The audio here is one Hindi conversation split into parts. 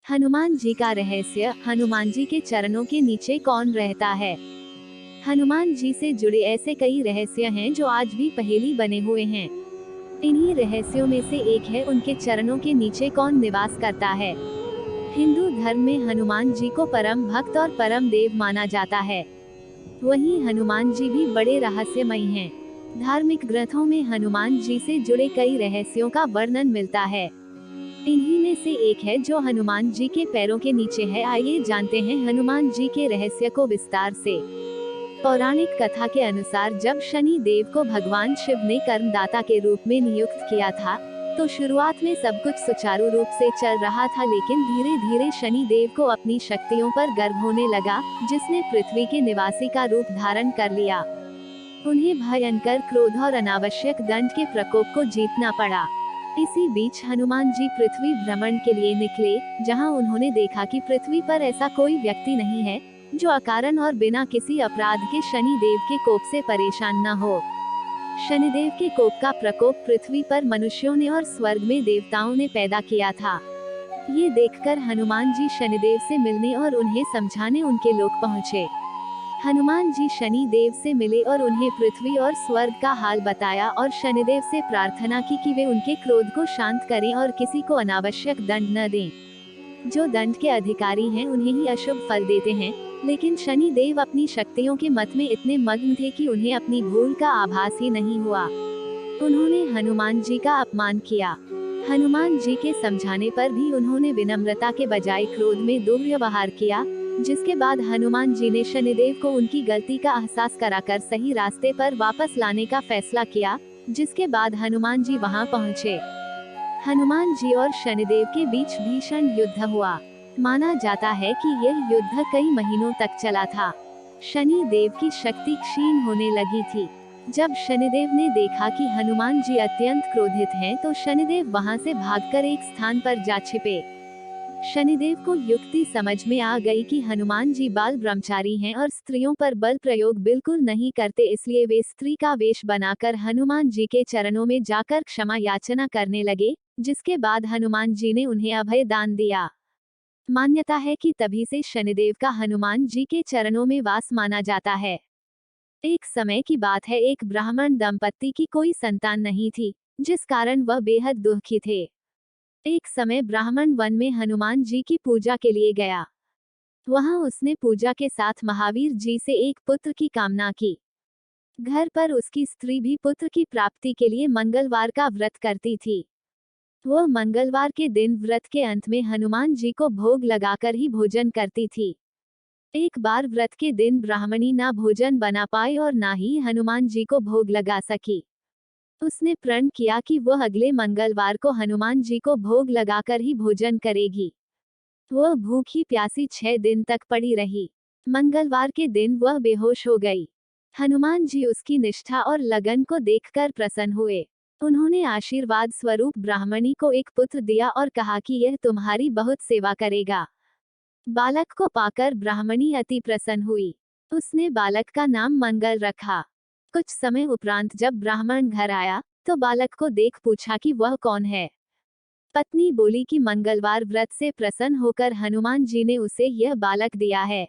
हनुमान जी का रहस्य। हनुमान जी के चरणों के नीचे कौन रहता है? हनुमान जी से जुड़े ऐसे कई रहस्य हैं जो आज भी पहेली बने हुए हैं। इन्हीं रहस्यों में से एक है उनके चरणों के नीचे कौन निवास करता है। हिंदू धर्म में हनुमान जी को परम भक्त और परम देव माना जाता है। वहीं हनुमान जी भी बड़े रहस्यमयी हैं। धार्मिक ग्रंथों में हनुमान जी से जुड़े कई रहस्यों का वर्णन मिलता है। इन्हीं में से एक है जो हनुमान जी के पैरों के नीचे है। आइए जानते हैं हनुमान जी के रहस्य को विस्तार से। पौराणिक कथा के अनुसार जब शनि देव को भगवान शिव ने कर्मदाता के रूप में नियुक्त किया था, तो शुरुआत में सब कुछ सुचारू रूप से चल रहा था, लेकिन धीरे धीरे शनि देव को अपनी शक्तियों पर गर्व होने लगा, जिसने पृथ्वी के निवासी का रूप धारण कर लिया। उन्हें भयंकर क्रोध और अनावश्यक दंड के प्रकोप को जीतना पड़ा। इसी बीच हनुमान जी पृथ्वी भ्रमण के लिए निकले, जहां उन्होंने देखा कि पृथ्वी पर ऐसा कोई व्यक्ति नहीं है जो अकारण और बिना किसी अपराध के शनि देव के कोप से परेशान न हो। शनिदेव के कोप का प्रकोप पृथ्वी पर मनुष्यों ने और स्वर्ग में देवताओं ने पैदा किया था। ये देखकर हनुमान जी शनिदेव से मिलने और उन्हें समझाने उनके लोक पहुँचे। हनुमान जी शनि देव से मिले और उन्हें पृथ्वी और स्वर्ग का हाल बताया और शनिदेव से प्रार्थना की कि वे उनके क्रोध को शांत करें और किसी को अनावश्यक दंड न दें। जो दंड के अधिकारी हैं उन्हें ही अशुभ फल देते हैं, लेकिन शनि देव अपनी शक्तियों के मत में इतने मग्न थे कि उन्हें अपनी भूल का आभास ही नहीं हुआ। उन्होंने हनुमान जी का अपमान किया। हनुमान जी के समझाने पर भी उन्होंने विनम्रता के बजाय क्रोध में दुर्व्यवहार किया, जिसके बाद हनुमान जी ने शनिदेव को उनकी गलती का एहसास कराकर सही रास्ते पर वापस लाने का फैसला किया, जिसके बाद हनुमान जी वहां पहुंचे। हनुमान जी और शनिदेव के बीच भीषण युद्ध हुआ। माना जाता है कि यह युद्ध कई महीनों तक चला था। शनि देव की शक्ति क्षीण होने लगी थी। जब शनिदेव ने देखा कि हनुमान जी अत्यंत क्रोधित हैं, तो शनिदेव वहां से भागकर एक स्थान पर जा छिपे। शनिदेव को युक्ति समझ में आ गई कि हनुमान जी बाल ब्रह्मचारी हैं और स्त्रियों पर बल प्रयोग बिल्कुल नहीं करते, इसलिए वे स्त्री का वेश बनाकर हनुमान जी के चरणों में जाकर क्षमा याचना करने लगे, जिसके बाद हनुमान जी ने उन्हें अभय दान दिया। मान्यता है कि तभी से शनिदेव का हनुमान जी के चरणों में वास माना जाता है। एक समय की बात है, एक ब्राह्मण दंपत्ति की कोई संतान नहीं थी, जिस कारण वह बेहद दुखी थे। एक समय ब्राह्मण वन में हनुमान जी की पूजा के लिए गया। वहां उसने पूजा के साथ महावीर जी से एक पुत्र की कामना की। घर पर उसकी स्त्री भी पुत्र की प्राप्ति के लिए मंगलवार का व्रत करती थी। वह मंगलवार के दिन व्रत के अंत में हनुमान जी को भोग लगाकर ही भोजन करती थी। एक बार व्रत के दिन ब्राह्मणी ना भोजन बना पाई और ना ही हनुमान जी को भोग लगा सकी। उसने प्रण किया कि वह अगले मंगलवार को हनुमान जी को भोग लगाकर ही भोजन करेगी। वह भूखी प्यासी 6 दिन तक पड़ी रही। मंगलवार के दिन वह बेहोश हो गई। हनुमान जी उसकी निष्ठा और लगन को देखकर प्रसन्न हुए। उन्होंने आशीर्वाद स्वरूप ब्राह्मणी को एक पुत्र दिया और कहा कि यह तुम्हारी बहुत सेवा करेगा। बालक को पाकर ब्राह्मणी अति प्रसन्न हुई। उसने बालक का नाम मंगल रखा। कुछ समय उपरांत जब ब्राह्मण घर आया, तो बालक को देख पूछा कि वह कौन है। पत्नी बोली कि मंगलवार व्रत से प्रसन्न होकर हनुमान जी ने उसे यह बालक दिया है।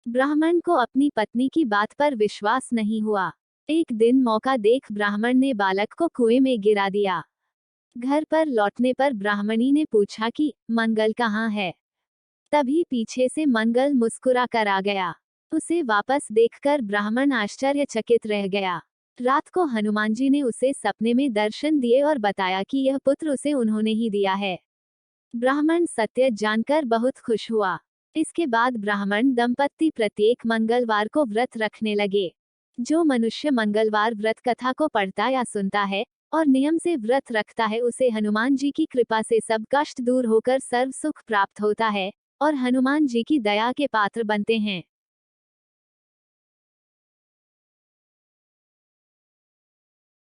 ब्राह्मण को अपनी पत्नी की बात पर विश्वास नहीं हुआ। एक दिन मौका देख ब्राह्मण ने बालक को कुएं में गिरा दिया। घर पर लौटने पर ब्राह्मणी ने पूछा कि मंगल कहाँ है। तभी पीछे से मंगल मुस्कुरा कर आ गया। उसे वापस देखकर ब्राह्मण आश्चर्यचकित रह गया। रात को हनुमान जी ने उसे सपने में दर्शन दिए और बताया कि यह पुत्र उसे उन्होंने ही दिया है। ब्राह्मण सत्य जानकर बहुत खुश हुआ। इसके बाद ब्राह्मण दंपत्ति प्रत्येक मंगलवार को व्रत रखने लगे। जो मनुष्य मंगलवार व्रत कथा को पढ़ता या सुनता है और नियम से व्रत रखता है, उसे हनुमान जी की कृपा से सब कष्ट दूर होकर सर्व सुख प्राप्त होता है और हनुमान जी की दया के पात्र बनते हैं।